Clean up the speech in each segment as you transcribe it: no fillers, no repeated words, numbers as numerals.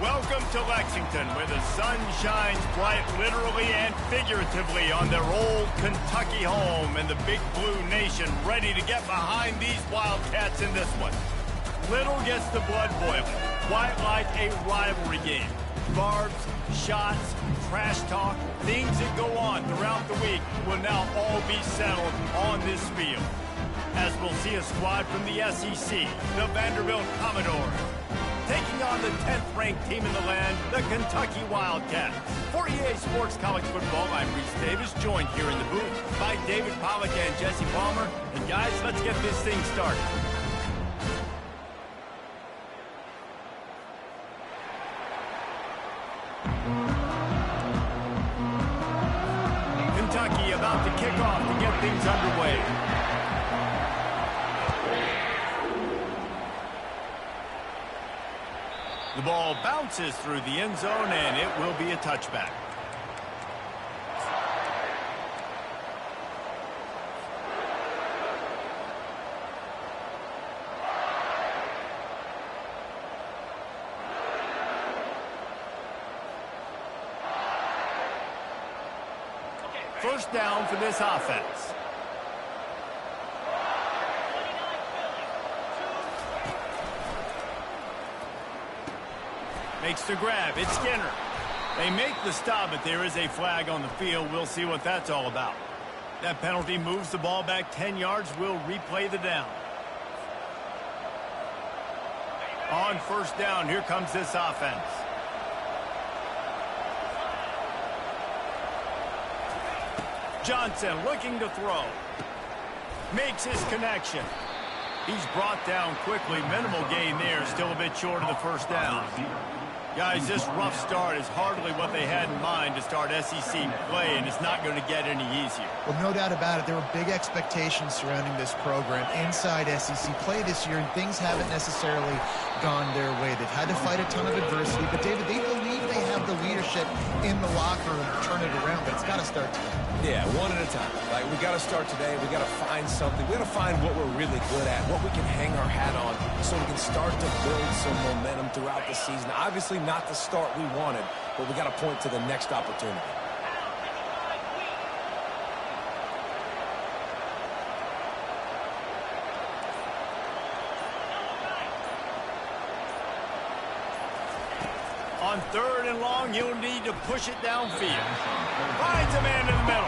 Welcome to Lexington, where the sun shines bright literally and figuratively on their old Kentucky home, and the Big Blue Nation ready to get behind these Wildcats in this one. Little gets the blood boiling, quite like a rivalry game. Barbs, shots, trash talk, things that go on throughout the week will now all be settled on this field. As we'll see a squad from the SEC, the Vanderbilt Commodores, taking on the 10th-ranked team in the land, the Kentucky Wildcats. For EA Sports College Football, I'm Reese Davis, joined here in the booth by David Pollack and Jesse Palmer. And guys, let's get this thing started. Kentucky about to kick off to get things underway. The ball bounces through the end zone, and it will be a touchback. First down for this offense. Makes the grab. It's Skinner. They make the stop, but there is a flag on the field. We'll see what that's all about. That penalty moves the ball back 10 yards. We'll replay the down. On first down, here comes this offense. Johnson looking to throw. Makes his connection. He's brought down quickly. Minimal gain there. Still a bit short of the first down. Guys, this rough start is hardly what they had in mind to start SEC play, and it's not going to get any easier. Well, no doubt about it. There were big expectations surrounding this program inside SEC play this year, and things haven't necessarily gone their way. They've had to fight a ton of adversity, but, David, they believe they have the leadership in the locker room to turn it around, but it's got to start today. Yeah, one at a time. Like, we got to start today. We got to find something. We got to find what we're really good at, what we can hang our hat on, so we can start to build some momentum throughout the season. Obviously, not the start we wanted, but we got to point to the next opportunity. On third and long, he'll need to push it downfield. Finds a man in the middle.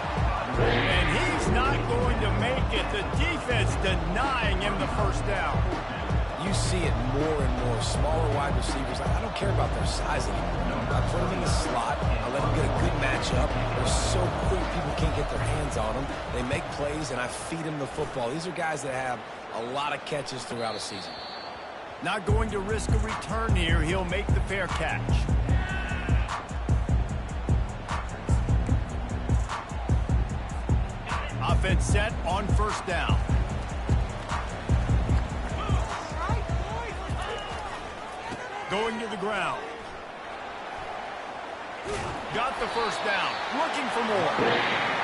And he's not going to make it. The defense denying him the first down. You see it more and more. Smaller wide receivers. I don't care about their size anymore. I put them in the slot. I let them get a good matchup. They're so quick, people can't get their hands on them. They make plays, and I feed them the football. These are guys that have a lot of catches throughout a season. Not going to risk a return here. He'll make the fair catch. Offense set on first down. Going to the ground. Got the first down. Looking for more.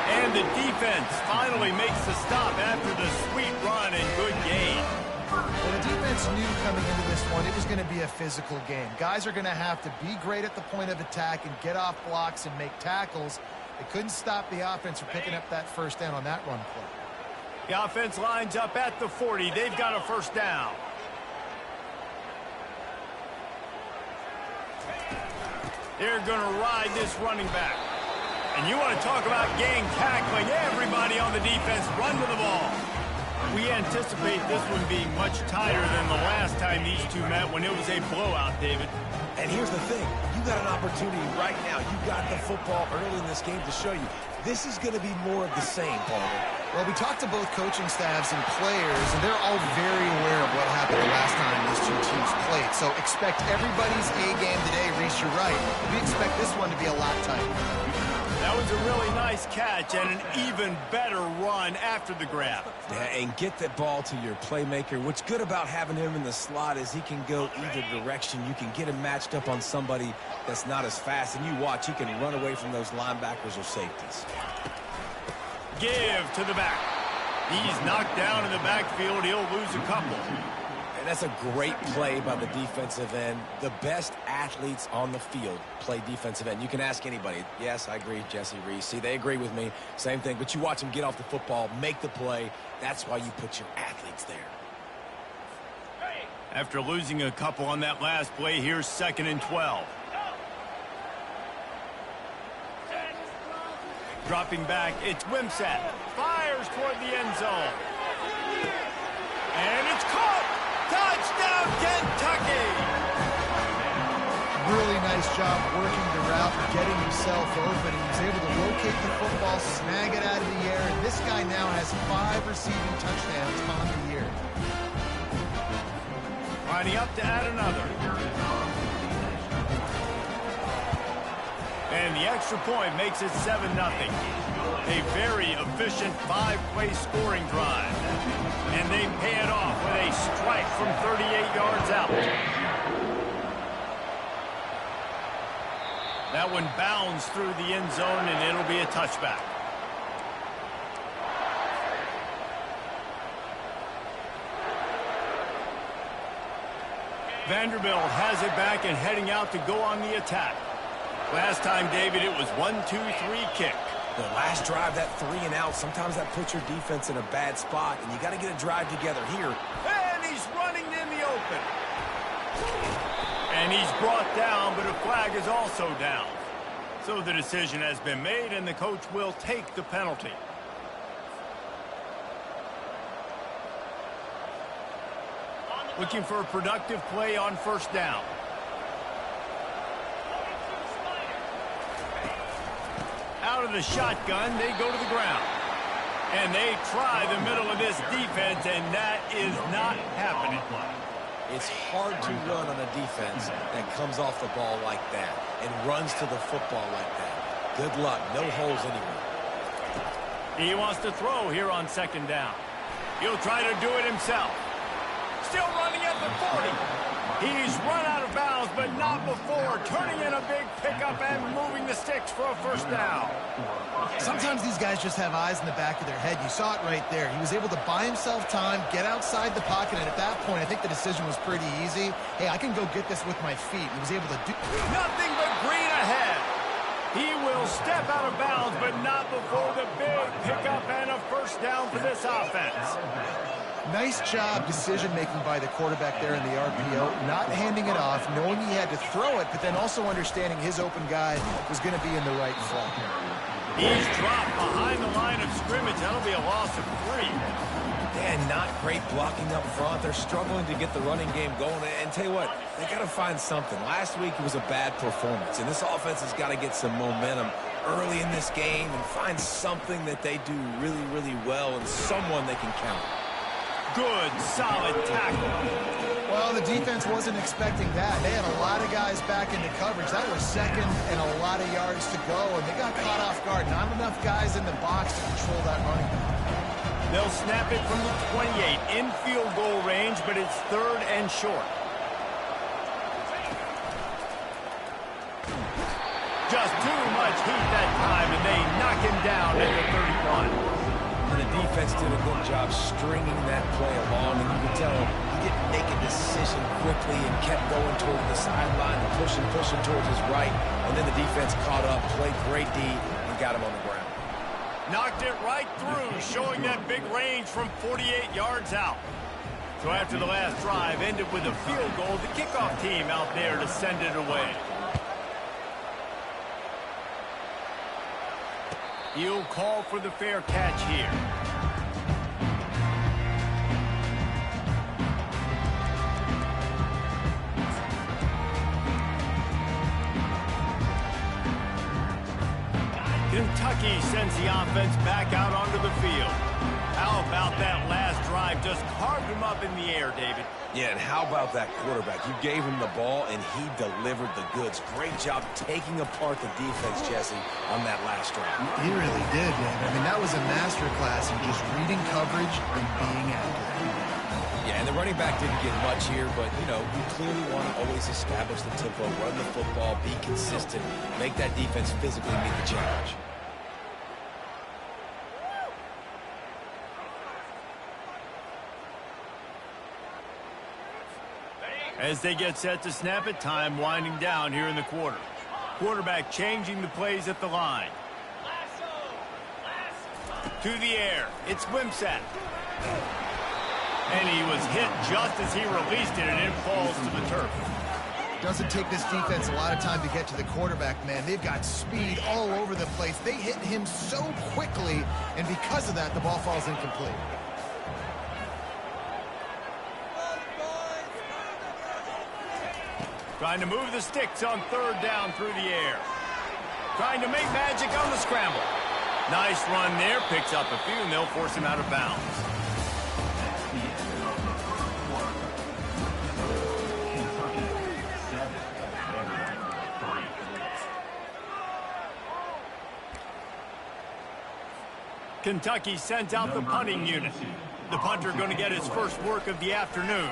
And the defense finally makes the stop after the sweet run and good gain. Well, the defense knew coming into this one it was going to be a physical game. Guys are going to have to be great at the point of attack and get off blocks and make tackles. They couldn't stop the offense from picking up that first down on that run play. The offense lines up at the 40. They've got a first down. They're going to ride this running back. And you want to talk about gang tackling. Everybody on the defense run to the ball. We anticipate this one being much tighter than the last time these two met when it was a blowout, David. And here's the thing. You got an opportunity right now. You got the football early in this game to show you. This is going to be more of the same, Palmer. Well, we talked to both coaching staffs and players, and they're all very aware of what happened the last time these two teams played. So expect everybody's A game today. Reese, you're right. We expect this one to be a lot tighter. That was a really nice catch and an even better run after the grab. Yeah, and get that ball to your playmaker. What's good about having him in the slot is he can go either direction. You can get him matched up on somebody that's not as fast, and you watch, he can run away from those linebackers or safeties. Give to the back. He's knocked down in the backfield. He'll lose a couple. And that's a great play by the defensive end. The best athletes on the field play defensive end. You can ask anybody. Yes, I agree, Jesse Reese. See, they agree with me. Same thing. But you watch them get off the football, make the play. That's why you put your athletes there. After losing a couple on that last play, here's 2nd and 12. Dropping back, it's Wimsatt. Fires toward the end zone. And it's caught! Touchdown, Kentucky! Really nice job working the route, getting himself open. He was able to locate the football, snag it out of the air, and this guy now has 5 receiving touchdowns on the year. Lining up to add another. And the extra point makes it 7-0. A very efficient 5-play scoring drive. And they pay it off with a strike from 38 yards out. That one bounds through the end zone, and it'll be a touchback. Vanderbilt has it back and heading out to go on the attack. Last time, David, it was 1-2-3 kick. The last drive, that 3 and out, sometimes that puts your defense in a bad spot, and you got to get a drive together here. And he's running in the open. And he's brought down, but a flag is also down. So the decision has been made, and the coach will take the penalty. Looking for a productive play on 1st down. Out of the shotgun, they go to the ground. And they try the middle of this defense, and that is not happening. It's hard to run on a defense that comes off the ball like that and runs to the football like that. Good luck. No holes anywhere. He wants to throw here on 2nd down. He'll try to do it himself. Still running at the 40. He's run out of bounds, but not before turning in a big pickup and moving the sticks for a 1st down. Sometimes these guys just have eyes in the back of their head. You saw it right there. He was able to buy himself time, get outside the pocket, and at that point, I think the decision was pretty easy. Hey, I can go get this with my feet. He was able to do... Nothing but green ahead. He will step out of bounds, but not before the big pickup and a 1st down for this offense. Nice job decision-making by the quarterback there in the RPO, not handing it off, knowing he had to throw it, but then also understanding his open guy was going to be in the right slot. He's dropped behind the line of scrimmage. That'll be a loss of 3. And not great blocking up front. They're struggling to get the running game going. And tell you what, they got to find something. Last week it was a bad performance, and this offense has got to get some momentum early in this game and find something that they do really, really well and someone they can count. Good, solid tackle. Well, the defense wasn't expecting that. They had a lot of guys back into coverage. That was 2nd and a lot of yards to go, and they got caught off guard. Not enough guys in the box to control that running back. They'll snap it from the 28 in field goal range, but it's 3rd and short. Just too much heat that time, and they knock him down at the 31. And the defense did a good job stringing that play along, and you can tell he didn't make a decision quickly and kept going toward the sideline and pushing towards his right, and then the defense caught up, played great D, and got him on the ground. Knocked it right through, showing that big range from 48 yards out. So after the last drive ended with a field goal, the kickoff team out there to send it away. He'll call for the fair catch here. Kentucky sends the offense back out onto the field. How about that last drive? Just carved him up in the air, David. Yeah, and how about that quarterback? You gave him the ball, and he delivered the goods. Great job taking apart the defense, Jesse, on that last drive. He really did, man. I mean, that was a masterclass in just reading coverage and being accurate. Yeah, and the running back didn't get much here, but, you know, you clearly want to always establish the tempo, run the football, be consistent, make that defense physically meet the challenge. As they get set to snap it, time winding down here in the quarter. Quarterback changing the plays at the line. To the air. It's Wimsatt. And he was hit just as he released it, and it falls to the turf. Doesn't take this defense a lot of time to get to the quarterback, man. They've got speed all over the place. They hit him so quickly, and because of that, the ball falls incomplete. Trying to move the sticks on third down through the air. Trying to make magic on the scramble. Nice run there. Picks up a few, and they'll force him out of bounds. Kentucky sends out the punting unit. The punter going to get his first work of the afternoon.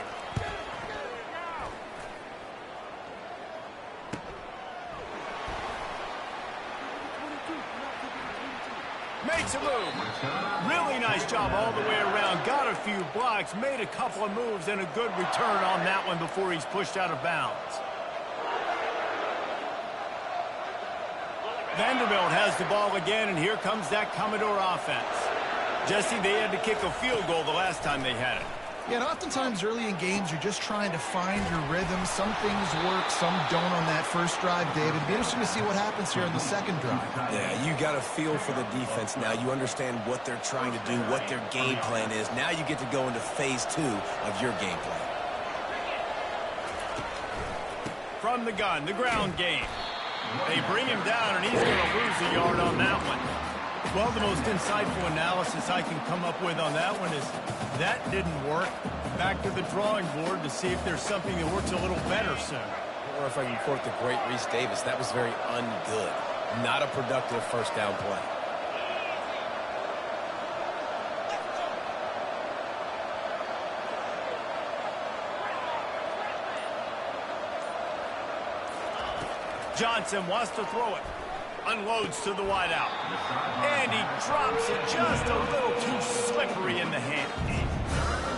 Makes a move. Really nice job all the way around. Got a few blocks, made a couple of moves, and a good return on that one before he's pushed out of bounds. Vanderbilt has the ball again, and here comes that Commodore offense. Jesse, they had to kick a field goal the last time they had it. Yeah, and oftentimes early in games, you're just trying to find your rhythm. Some things work, some don't on that first drive, David. It'd be interesting to see what happens here on the second drive. Yeah, you got a feel for the defense now. You understand what they're trying to do, what their game plan is. Now you get to go into phase 2 of your game plan. From the gun, the ground game. They bring him down, and he's going to lose a yard on that one. Well, the most insightful analysis I can come up with on that one is that didn't work. Back to the drawing board to see if there's something that works a little better soon. Or if I can quote the great Reese Davis, that was very ungood. Not a productive first down play. Johnson wants to throw it. Unloads to the wideout. And he drops it just a little too slippery in the hand.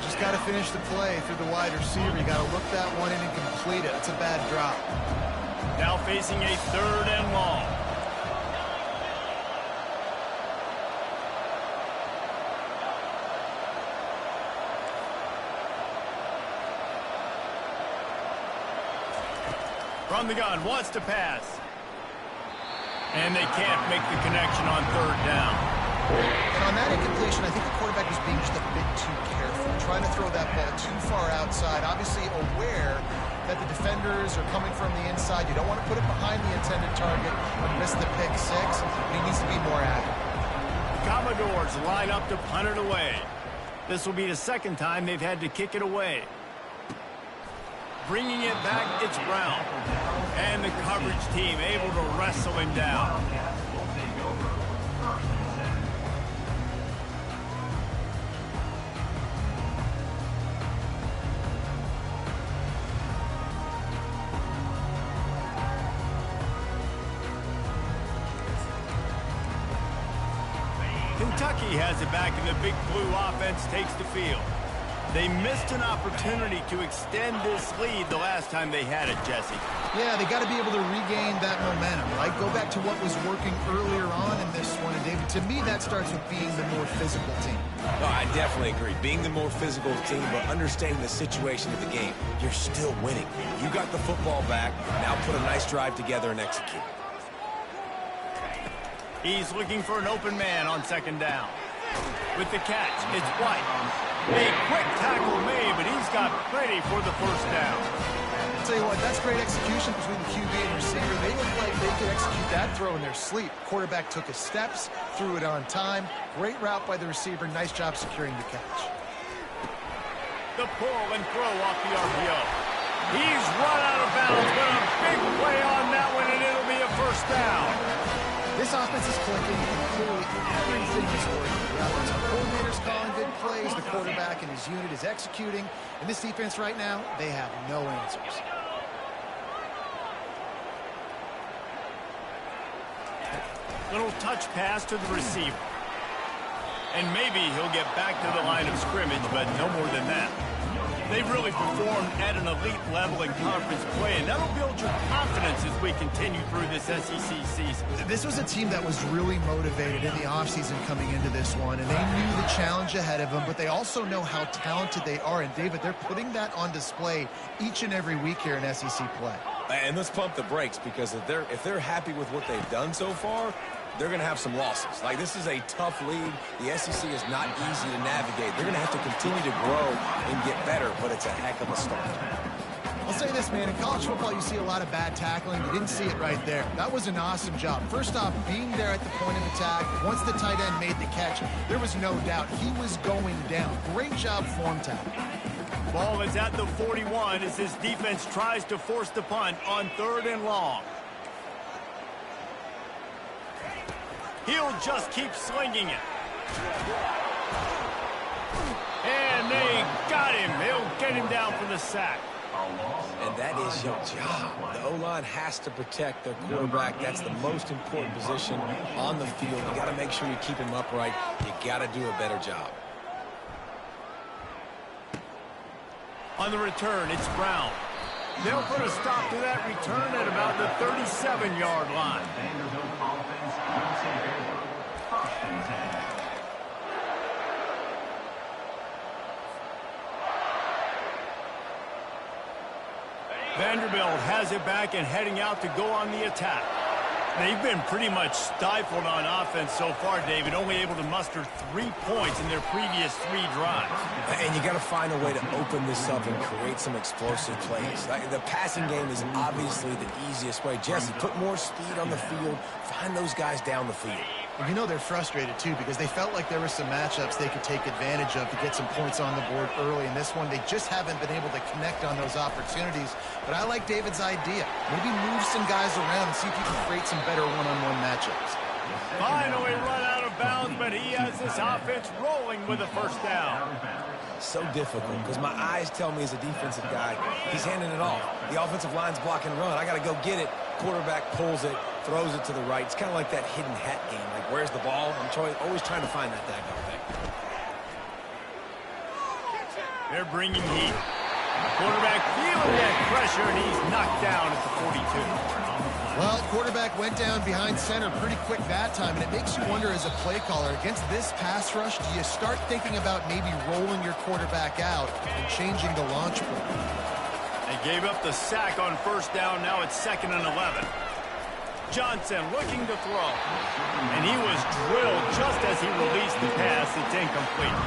Just got to finish the play through the wide receiver. You got to look that one in and complete it. It's a bad drop. Now facing a third and long. From the gun, wants to pass. And they can't make the connection on third down. And on that incompletion, I think the quarterback was being just a bit too careful, trying to throw that ball too far outside, obviously aware that the defenders are coming from the inside. You don't want to put it behind the intended target and miss the pick six, but he needs to be more accurate. The Commodores line up to punt it away. This will be the second time they've had to kick it away. Bringing it back, it's Brown. And the coverage team able to wrestle him down. Kentucky has it back, and the Big Blue offense takes the field. They missed an opportunity to extend this lead the last time they had it, Jesse. Yeah, they got to be able to regain that momentum, right? Go back to what was working earlier on in this one. And David, to me, that starts with being the more physical team. No, I definitely agree. Being the more physical team, but understanding the situation of the game. You're still winning. You got the football back. Now put a nice drive together and execute. He's looking for an open man on second down. With the catch, it's White. A quick tackle made, but he's got plenty for the first down. I'll tell you what, that's great execution between the QB and receiver. They look like they could execute that throw in their sleep. Quarterback took his steps, threw it on time. Great route by the receiver. Nice job securing the catch. The pull and throw off the RPO. He's run out of bounds, but a big play on that one, and it'll be a first down. This offense is clicking, and clearly everything is working. The offensive coordinator's calling good plays. The quarterback and his unit is executing. And this defense right now, they have no answers. Little touch pass to the receiver. And maybe he'll get back to the line of scrimmage, but no more than that. They've really performed at an elite level in conference play, and that'll build your confidence as we continue through this SEC season. This was a team that was really motivated in the offseason coming into this one, and they knew the challenge ahead of them, but they also know how talented they are. And, David, they're putting that on display each and every week here in SEC play. And let's pump the brakes, because if they're happy with what they've done so far, they're going to have some losses. Like, this is a tough league. The SEC is not easy to navigate. They're going to have to continue to grow and get better, but it's a heck of a start. I'll say this, man. In college football, you see a lot of bad tackling. You didn't see it right there. That was an awesome job. First off, being there at the point of attack, once the tight end made the catch, there was no doubt he was going down. Great job form tackle. Ball is at the 41 as his defense tries to force the punt on 3rd and long. He'll just keep slinging it. And they got him. They'll get him down for the sack. And that is your job. The O-line has to protect their quarterback. That's the most important position on the field. You got to make sure you keep him upright. You got to do a better job. On the return, it's Brown. They'll put a stop to that return at about the 37-yard line. Vanderbilt has it back and heading out to go on the attack. They've been pretty much stifled on offense so far, David, only able to muster 3 points in their previous 3 drives. And you got to find a way to open this up and create some explosive plays. The passing game is obviously the easiest way. Jesse, put more speed on the field. Find those guys down the field. And you know they're frustrated, too, because they felt like there were some matchups they could take advantage of to get some points on the board early. In this one, they just haven't been able to connect on those opportunities. But I like David's idea. Maybe move some guys around and see if you can create some better one-on-one matchups. Finally run out of bounds, but he has this offense rolling with a first down. So difficult, because my eyes tell me as a defensive guy, he's handing it off. The offensive line's block and run. I got to go get it. Quarterback pulls it, throws it to the right. It's kind of like that hidden hat game. Like, where's the ball? I'm always trying to find that daggone thing. They're bringing heat. Quarterback feeling that pressure, and he's knocked down at the 42. Well, quarterback went down behind center pretty quick that time, and it makes you wonder as a play caller, against this pass rush, do you start thinking about maybe rolling your quarterback out and changing the launch point? They gave up the sack on first down. Now it's 2nd and 11. Johnson looking to throw. And he was drilled just as he released the pass. It's incomplete.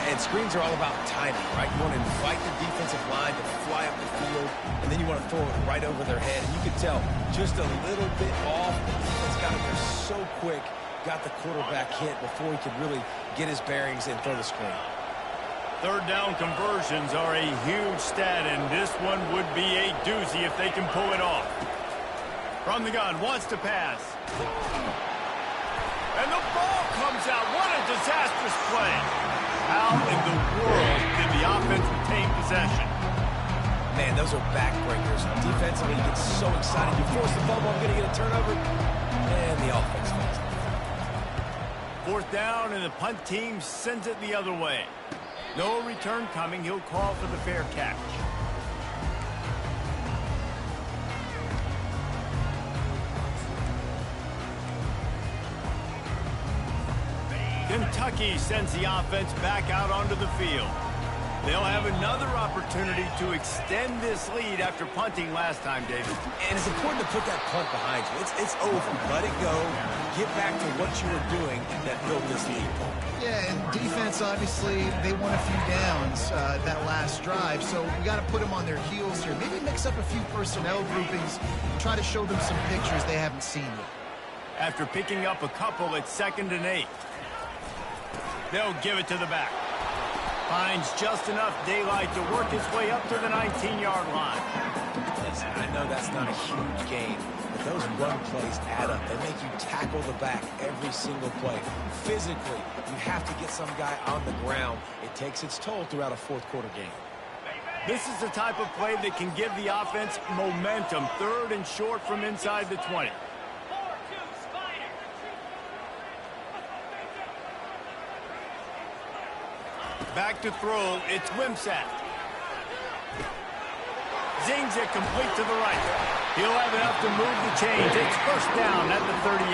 And screens are all about timing, right? You want to invite the defensive line to fly up the field, and then you want to throw it right over their head. And you can tell just a little bit off. The defense got it there so quick, got the quarterback hit before he could really get his bearings and throw the screen. 3rd down conversions are a huge stat, and this one would be a doozy if they can pull it off. From the gun, wants to pass. And the ball comes out. What a disastrous play. How in the world did the offense retain possession? Man, those are backbreakers. Defensively, you get so excited. You force the fumble, I'm going to get a turnover. And the offense falls. 4th down, and the punt team sends it the other way. No return coming. He'll call for the fair catch. Kentucky sends the offense back out onto the field. They'll have another opportunity to extend this lead after punting last time, David. And it's important to put that punt behind you. It's over. Let it go. Get back to what you were doing that built this lead. Yeah, and defense, obviously, they won a few downs that last drive, so we got to put them on their heels here. Maybe mix up a few personnel groupings and try to show them some pictures they haven't seen yet. After picking up a couple, it's 2nd and 8. They'll give it to the back. Finds just enough daylight to work his way up to the 19-yard line. Listen, I know that's not a huge gain, but those run plays add up. They make you tackle the back every single play. Physically, you have to get some guy on the ground. It takes its toll throughout a 4th quarter game. This is the type of play that can give the offense momentum. 3rd and short from inside the 20. Back to throw, it's Wimsatt. Zings it complete to the right. He'll have enough to move the chains. It's first down at the 38.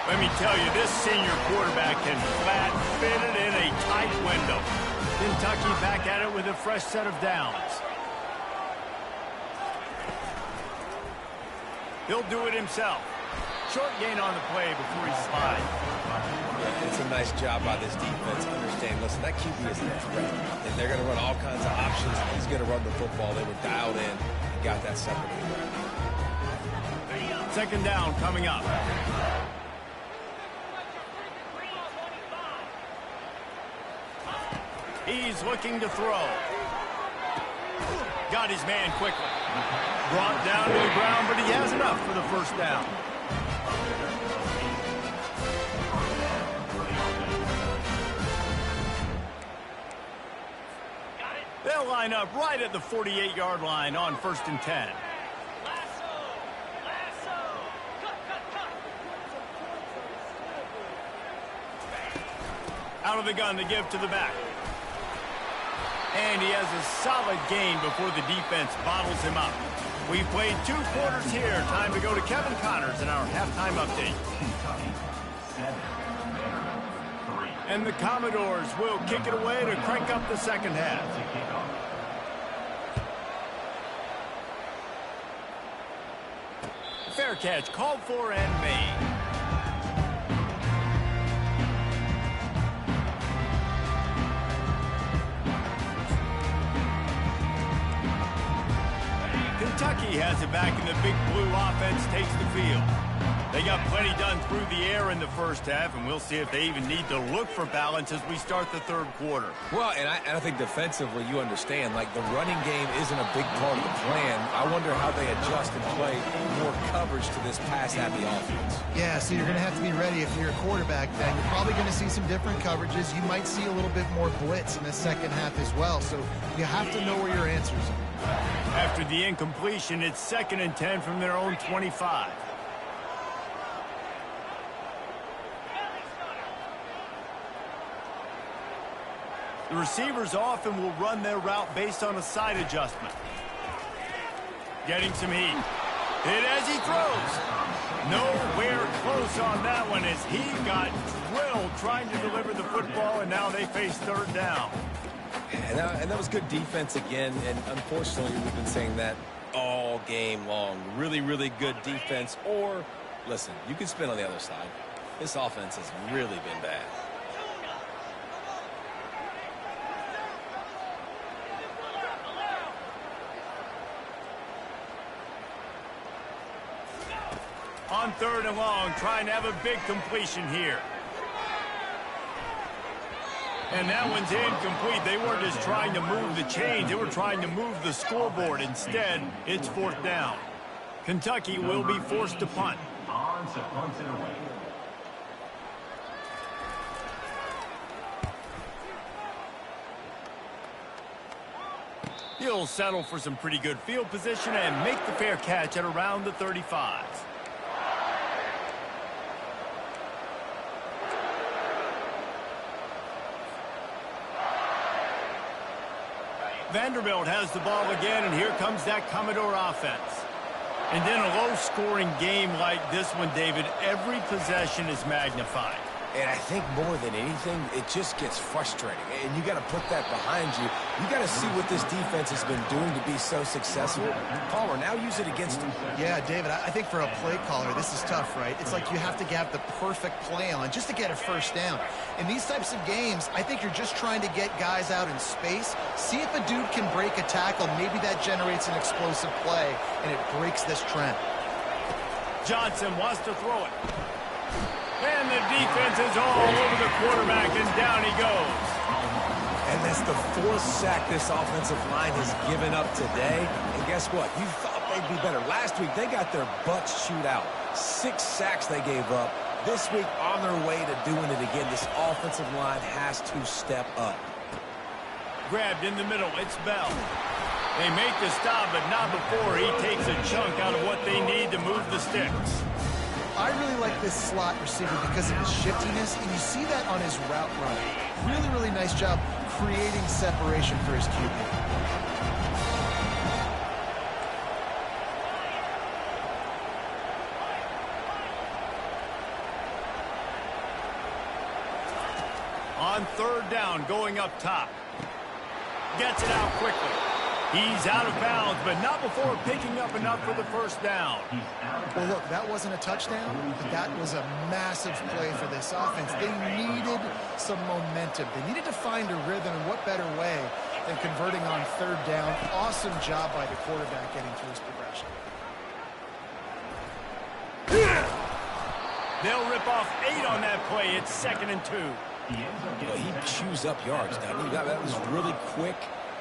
Let me tell you, this senior quarterback can flat fit it in a tight window. Kentucky back at it with a fresh set of downs. He'll do it himself. Short gain on the play before he slides. Yeah, it's a nice job by this defense. Understand, listen, that QB isn't a threat. And they're going to run all kinds of options. He's going to run the football. They were dialed in and got that separated. Second down coming up. He's looking to throw. Got his man quickly. Brought down to the ground, but he has enough for the first down. They'll line up right at the 48-yard line on 1st and 10. Out of the gun to give to the back. And he has a solid gain before the defense bottles him up. We've played 2 quarters here. Time to go to Kevin Connors in our halftime update. And the Commodores will kick it away to crank up the second half. Fair catch called for and made. Kentucky has it back, and the Big Blue offense takes the field. They got plenty done through the air in the first half, and we'll see if they even need to look for balance as we start the third quarter. Well, and I think defensively, you understand, like the running game isn't a big part of the plan. I wonder how they adjust and play more coverage to this pass-happy offense. Yeah, so you're going to have to be ready if you're a quarterback, then. You're probably going to see some different coverages. You might see a little bit more blitz in the second half as well, so you have to know where your answers are. After the incompletion, it's 2nd and 10 from their own 25. The receivers often will run their route based on a side adjustment. Getting some heat. Hit as he throws. Nowhere close on that one as he got drilled trying to deliver the football, and now they face 3rd down. And that was good defense again, and unfortunately we've been saying that all game long. Really, really good defense, or, listen, you can spin on the other side. This offense has really been bad. On 3rd and long, trying to have a big completion here. And that one's incomplete. They weren't just trying to move the chains. They were trying to move the scoreboard. Instead, it's 4th down. Kentucky will be forced to punt. He'll settle for some pretty good field position and make the fair catch at around the 35. Vanderbilt has the ball again, and here comes that Commodore offense. And in a low-scoring game like this one, David, every possession is magnified. And I think more than anything, it just gets frustrating. And you got to put that behind you. You got to see what this defense has been doing to be so successful. Caller, now use it against them. Yeah, David, I think for a play caller, this is tough, right? It's like you have to have the perfect play on just to get a first down. In these types of games, I think you're just trying to get guys out in space, see if a dude can break a tackle. Maybe that generates an explosive play, and it breaks this trend. Johnson wants to throw it. And the defense is all over the quarterback, and down he goes. And that's the 4th sack this offensive line has given up today. And guess what? You thought they'd be better. Last week, they got their butts chewed out. 6 sacks they gave up. This week, on their way to doing it again. This offensive line has to step up. Grabbed in the middle. It's Bell. They make the stop, but not before he takes a chunk out of what they need to move the sticks. I really like this slot receiver because of his shiftiness, and you see that on his route running. Really, really nice job creating separation for his QB. On third down, going up top. Gets it out quickly. He's out of bounds, but not before picking up enough for the first down. Well, look, that wasn't a touchdown, but that was a massive play for this offense. They needed some momentum. They needed to find a rhythm, and what better way than converting on third down. Awesome job by the quarterback getting through his progression. They'll rip off 8 on that play. It's 2nd and 2. You know, he chews up yards, doesn't he? That was really quick,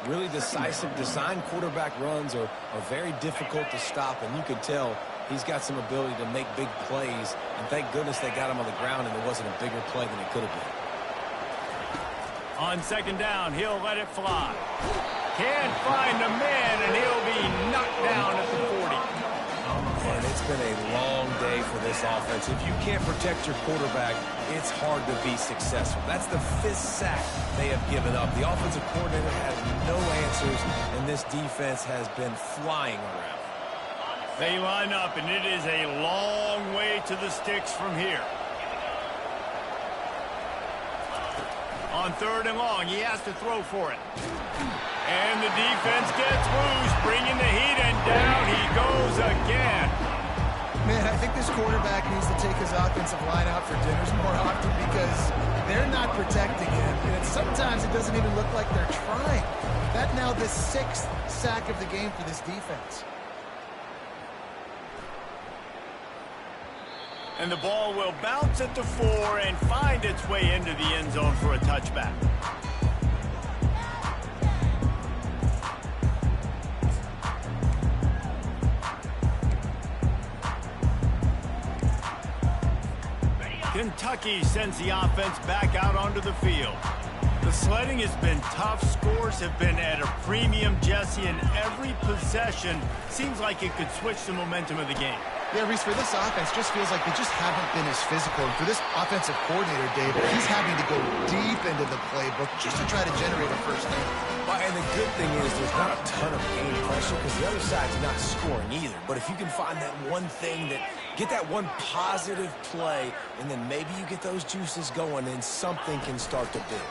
really decisive. Design quarterback runs are very difficult to stop, and you could tell he's got some ability to make big plays. And thank goodness they got him on the ground and it wasn't a bigger play than it could have been. On 2nd down, he'll let it fly. Can't find the man, and he'll be knocked down at the 40. And it's been a long day for this offense. If you can't protect your quarterback, it's hard to be successful. That's the 5th sack they have given up. The offensive coordinator has no answers, and this defense has been flying around. They line up, and it is a long way to the sticks from here. On 3rd and long, he has to throw for it. And the defense gets loose, bringing the heat, and down he goes again. Man, I think this quarterback needs to take his offensive line out for dinners more often because they're not protecting him. And sometimes it doesn't even look like they're trying. That now the 6th sack of the game for this defense. And the ball will bounce at the 4 and find its way into the end zone for a touchback. Kentucky sends the offense back out onto the field. The sledding has been tough. Scores have been at a premium, Jesse, and every possession seems like it could switch the momentum of the game. Yeah, Reese, for this offense, just feels like they just haven't been as physical. And for this offensive coordinator, Dave, he's having to go deep into the playbook just to try to generate a first down. And the good thing is there's not a ton of game pressure because the other side's not scoring either. But if you can find that one thing, get that one positive play, and then maybe you get those juices going, and something can start to build.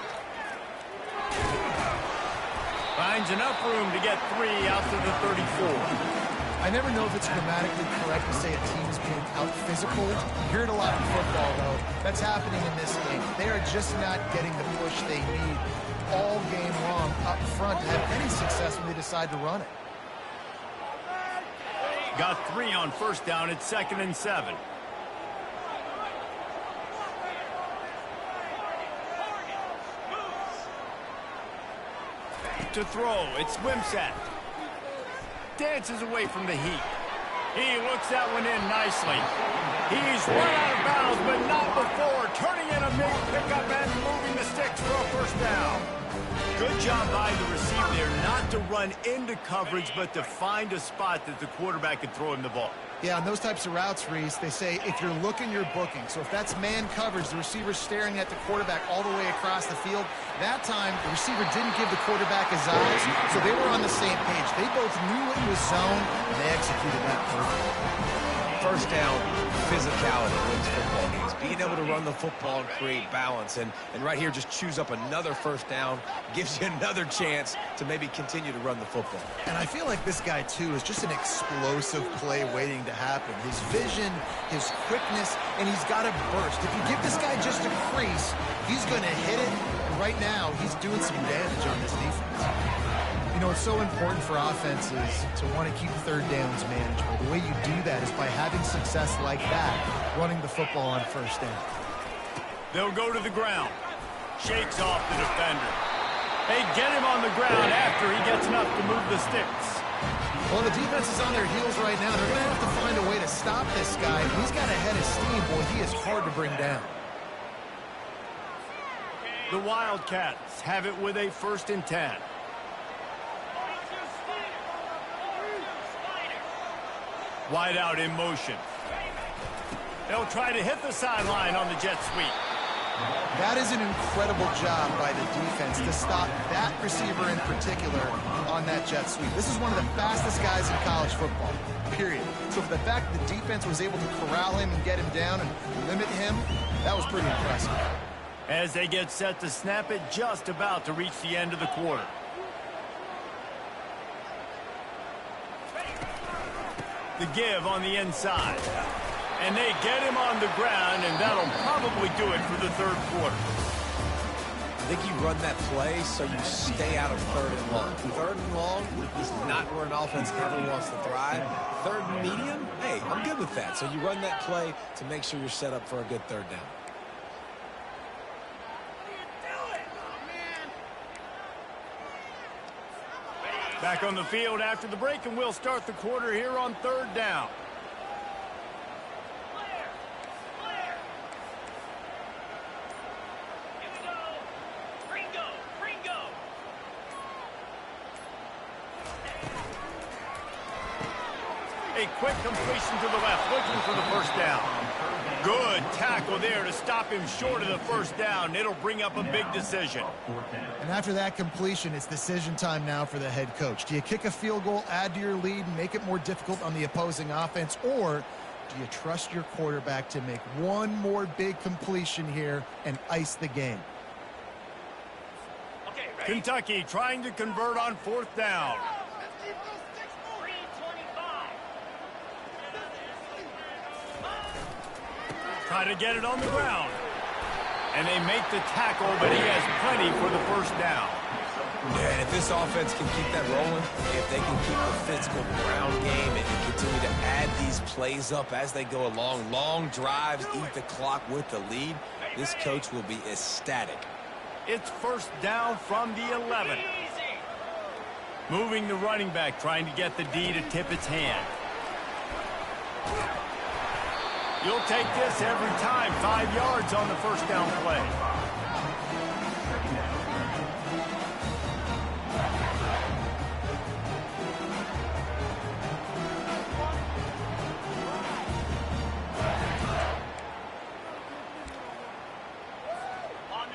Finds enough room to get 3 out to the 34. I never know if it's grammatically correct to say a team is being out-physical. You hear it a lot in football, though. That's happening in this game. They are just not getting the push they need all game long up front to have any success when they decide to run it. Got 3 on first down. It's 2nd and 7. To throw, it's Wimsatt. Dances away from the heat. He looks that one in nicely. He's run out of bounds, but not before turning in a mid-pickup and moving the sticks for a first down. Good job by the receiver there not to run into coverage, but to find a spot that the quarterback could throw him the ball. Yeah, on those types of routes, Reese, they say if you're looking, you're booking. So if that's man coverage, the receiver's staring at the quarterback all the way across the field. That time, the receiver didn't give the quarterback his eyes, so they were on the same page. They both knew it was zone, and they executed that perfectly. First down, physicality wins football games. Being able to run the football and create balance. And right here, just choose up another first down. Gives you another chance to maybe continue to run the football. And I feel like this guy, too, is just an explosive play waiting to happen. His vision, his quickness, and he's got a burst. If you give this guy just a crease, he's going to hit it. And right now, he's doing some damage on this defense. You know, it's so important for offenses to want to keep third downs manageable. The way you do that is by having success like that, running the football on first down. They'll go to the ground. Shakes off the defender. They get him on the ground after he gets enough to move the sticks. Well, the defense is on their heels right now. They're going to have to find a way to stop this guy. He's got a head of steam. Boy, he is hard to bring down. The Wildcats have it with a 1st and 10. Wide out in motion. They'll try to hit the sideline on the jet sweep. That is an incredible job by the defense to stop that receiver in particular on that jet sweep. This is one of the fastest guys in college football, period. So for the fact that the defense was able to corral him and get him down and limit him, that was pretty impressive. As they get set to snap it, just about to reach the end of the quarter. The give on the inside. And they get him on the ground, and that'll probably do it for the third quarter. I think you run that play so you stay out of third and long. Third and long is not where an offense ever wants to thrive. Third and medium, hey, I'm good with that. So you run that play to make sure you're set up for a good third down. Back on the field after the break, and we'll start the quarter here on third down. A quick completion to the left, looking for the first down. Good tackle there to stop him short of the first down. It'll bring up a big decision. And after that completion, it's decision time now for the head coach. Do you kick a field goal, add to your lead, and make it more difficult on the opposing offense, or do you trust your quarterback to make one more big completion here and ice the game? Kentucky trying to convert on fourth down. Try to get it on the ground. And they make the tackle, but he has plenty for the first down. Yeah, and if this offense can keep that rolling, if they can keep the physical ground game and continue to add these plays up as they go along, long drives, eat the clock with the lead, this coach will be ecstatic. It's first down from the 11. Moving the running back, trying to get the D to tip its hand. You'll take this every time. 5 yards on the first down play.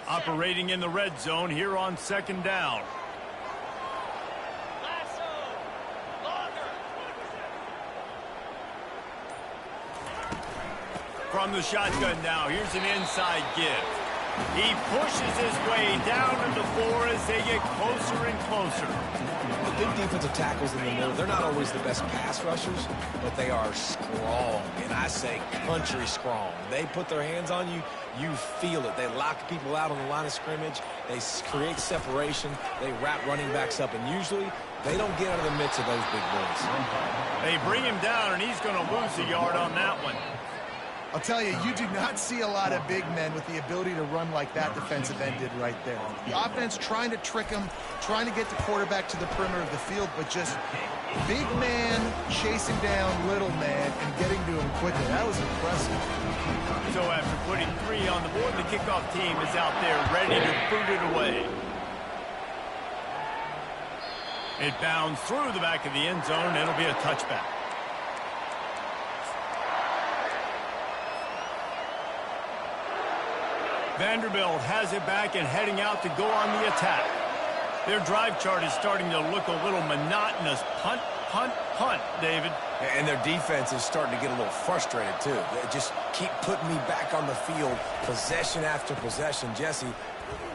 Operating in the red zone here on second down. From the shotgun now, here's an inside give. He pushes his way down to the floor as they get closer and closer. The big defensive tackles in the middle, they're not always the best pass rushers, but they are strong, and I say country strong. They put their hands on you, you feel it. They lock people out on the line of scrimmage. They create separation. They wrap running backs up, and usually they don't get out of the midst of those big boys. They bring him down, and he's going to lose a yard on that one. I'll tell you, you do not see a lot of big men with the ability to run like that defensive end did right there. The offense trying to trick him, trying to get the quarterback to the perimeter of the field, but just big man chasing down little man and getting to him quickly. That was impressive. So after putting 3 on the board, the kickoff team is out there ready to boot it away. It bounds through the back of the end zone, and it'll be a touchback. Vanderbilt has it back and heading out to go on the attack. Their drive chart is starting to look a little monotonous. Punt, punt, punt, David. And their defense is starting to get a little frustrated, too. They just keep putting me back on the field, possession after possession. Jesse,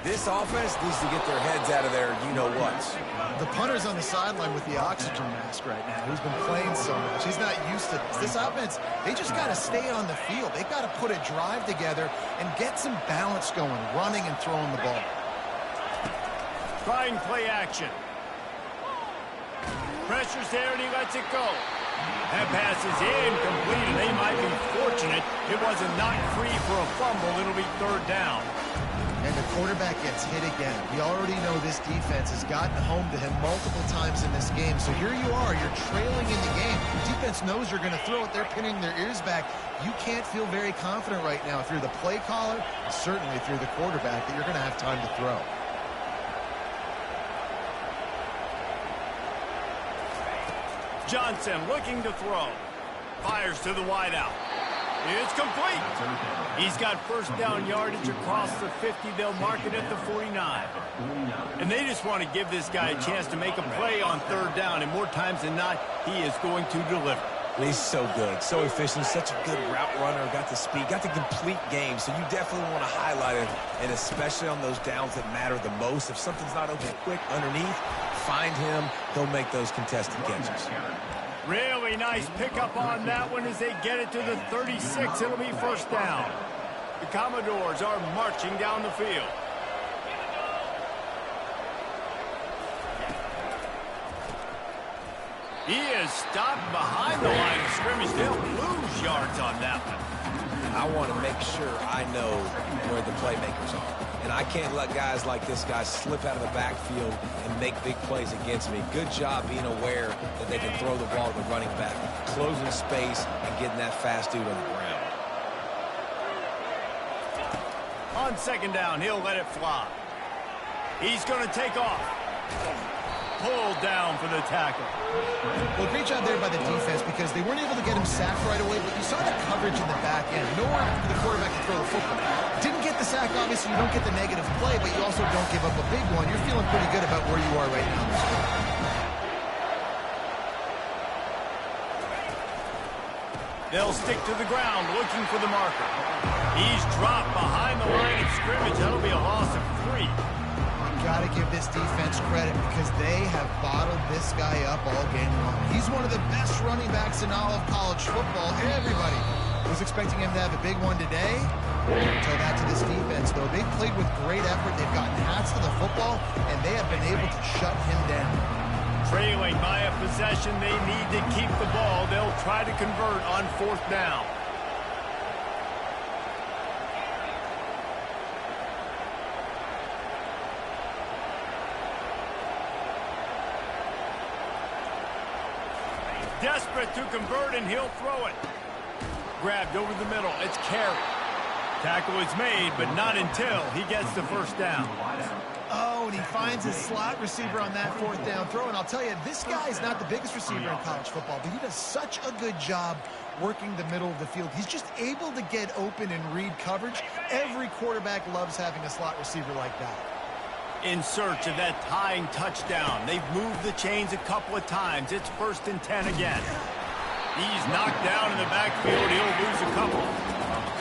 this offense needs to get their heads out of their you-know-whats. The punter's on the sideline with the oxygen mask right now. He's been playing so much. He's not used to this. This offense, they just got to stay on the field. They got to put a drive together and get some balance going, running and throwing the ball. Trying play action. Pressure's there, and he lets it go. That pass is incomplete, and they might be fortunate it wasn't knocked free for a fumble. It'll be third down. And the quarterback gets hit again. We already know this defense has gotten home to him multiple times in this game. So here you are, you're trailing in the game. The defense knows you're going to throw it. They're pinning their ears back. You can't feel very confident right now if you're the play caller, and certainly if you're the quarterback, that you're going to have time to throw. Johnson looking to throw. Fires to the wideout. It's complete. He's got first down yardage across the 50. They'll mark it at the 49. And they just want to give this guy a chance to make a play on third down. And more times than not, he is going to deliver. And he's so good, so efficient, such a good route runner, got the speed, got the complete game. So you definitely want to highlight it, and especially on those downs that matter the most. If something's not open quick underneath, find him. He'll make those contested catches. Really nice pickup on that one as they get it to the 36. It'll be first down. The Commodores are marching down the field. He is stopped behind the line of scrimmage. They'll lose yards on that one. I want to make sure I know where the playmakers are. And I can't let guys like this guy slip out of the backfield and make big plays against me. Good job being aware that they can throw the ball to the running back, closing space, and getting that fast dude on the ground. On second down, he'll let it fly. He's going to take off. Pulled down for the tackle. Well, great job there by the defense because they weren't able to get him sacked right away, but you saw the coverage in the back end. Nowhere for the quarterback to throw the football. Didn't get the sack, obviously. You don't get the negative play, but you also don't give up a big one. You're feeling pretty good about where you are right now in this game. They'll stick to the ground looking for the marker. He's dropped behind the line of scrimmage. That'll be a loss of 3. Got to give this defense credit because they have bottled this guy up all game long. He's one of the best running backs in all of college football. Everybody was expecting him to have a big one today. Until that to this defense, though. They've played with great effort. They've gotten hats to the football, and they have been able to shut him down. Trailing by a possession, they need to keep the ball. They'll try to convert on fourth down. Desperate to convert, and he'll throw it. Grabbed over the middle. It's carried. Tackle is made, but not until he gets the first down. Oh, and he finds his slot receiver on that fourth down throw. And I'll tell you, this guy is not the biggest receiver in college football, but he does such a good job working the middle of the field. He's just able to get open and read coverage. Every quarterback loves having a slot receiver like that. In search of that tying touchdown. They've moved the chains a couple of times. It's 1st and 10 again. He's knocked down in the backfield. He'll lose a couple.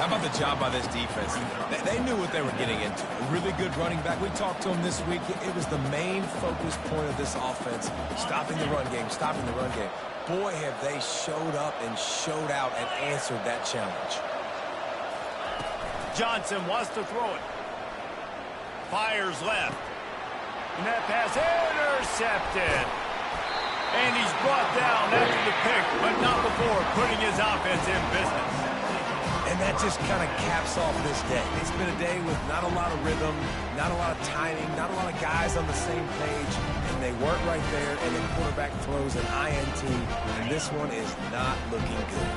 How about the job by this defense? They knew what they were getting into. A really good running back. We talked to him this week. It was the main focus point of this offense, stopping the run game, stopping the run game. Boy, have they showed up and showed out and answered that challenge. Johnson wants to throw it. Fires left. And that pass intercepted. And he's brought down after the pick, but not before putting his offense in business. And that just kind of caps off this day. It's been a day with not a lot of rhythm, not a lot of timing, not a lot of guys on the same page. And they weren't right there, and the quarterback throws an INT, and this one is not looking good.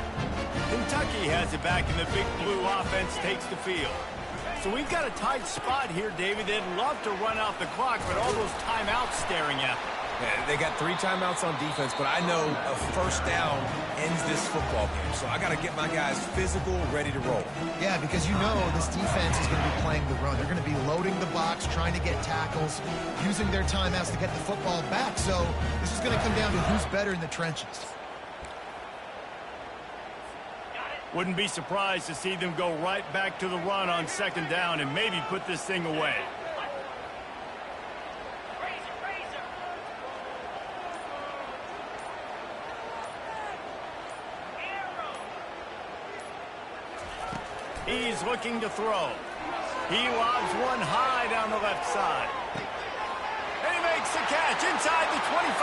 Kentucky has it back, and the Big Blue offense takes the field. So we've got a tight spot here, David. They'd love to run out the clock, but all those timeouts staring at them. Yeah, they got 3 timeouts on defense, but I know a first down ends this football game. So I got to get my guys physical, ready to roll. Yeah, because you know this defense is going to be playing the run. They're going to be loading the box, trying to get tackles, using their timeouts to get the football back. So this is going to come down to who's better in the trenches. Wouldn't be surprised to see them go right back to the run on second down and maybe put this thing away. He's looking to throw. He lobs one high down the left side. And he makes the catch inside the 25.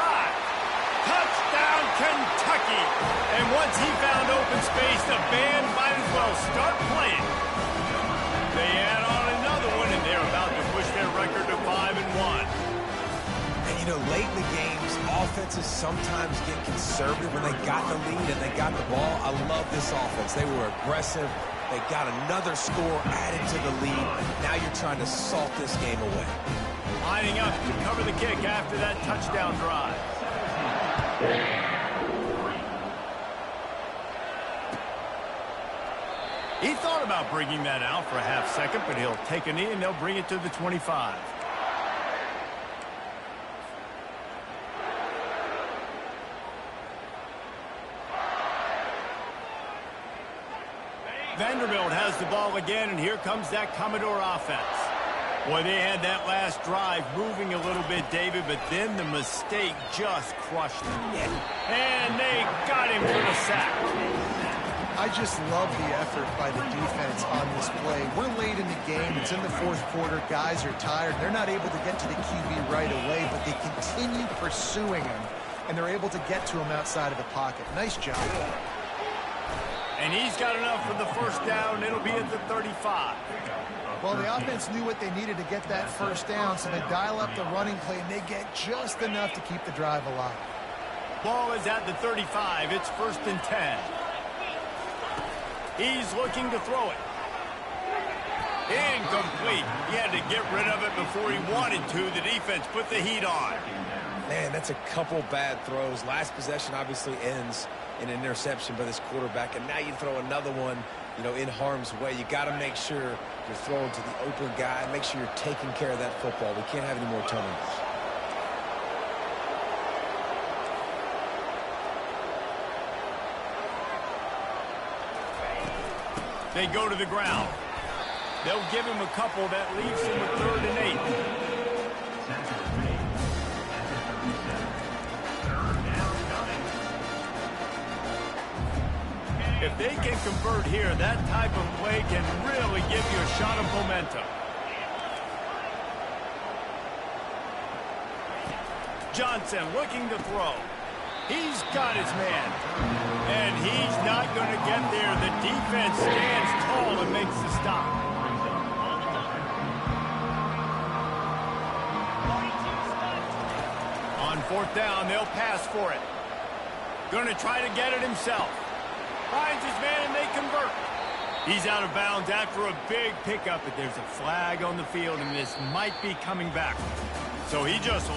Touchdown, Kentucky. And once he found open space, the band might as well start playing. They add on another one, and they're about to push their record to 5-1. And, you know, late in the games, offenses sometimes get conservative when they got the lead and they got the ball. I love this offense. They were aggressive. They got another score added to the lead. Now you're trying to salt this game away. Lining up to cover the kick after that touchdown drive. He thought about bringing that out for a half second, but he'll take a knee and they'll bring it to the 25. Vanderbilt has the ball again, and here comes that Commodore offense. Boy, they had that last drive moving a little bit, David, but then the mistake just crushed them. And they got him for the sack. I just love the effort by the defense on this play. We're late in the game. It's in the fourth quarter. Guys are tired. They're not able to get to the QB right away, but they continue pursuing him, and they're able to get to him outside of the pocket. Nice job. And he's got enough for the first down. It'll be at the 35. Well, the offense knew what they needed to get that first down, so they dial up the running play, and they get just enough to keep the drive alive. Ball is at the 35. It's 1st and 10. He's looking to throw it. Incomplete. He had to get rid of it before he wanted to. The defense put the heat on. Man, that's a couple bad throws. Last possession obviously ends in an interception by this quarterback, and now you throw another one, in harm's way. You got to make sure you're throwing to the open guy. Make sure you're taking care of that football. We can't have any more turnovers. They go to the ground. They'll give him a couple. That leaves him with 3rd and 8. If they can convert here, that type of play can really give you a shot of momentum. Johnson looking to throw. He's got his man. And he's not going to get there. The defense stands tall and makes the stop. On 4th down, they'll pass for it. Going to try to get it himself. Finds his man and they convert. He's out of bounds after a big pickup, but there's a flag on the field, and this might be coming back. So he just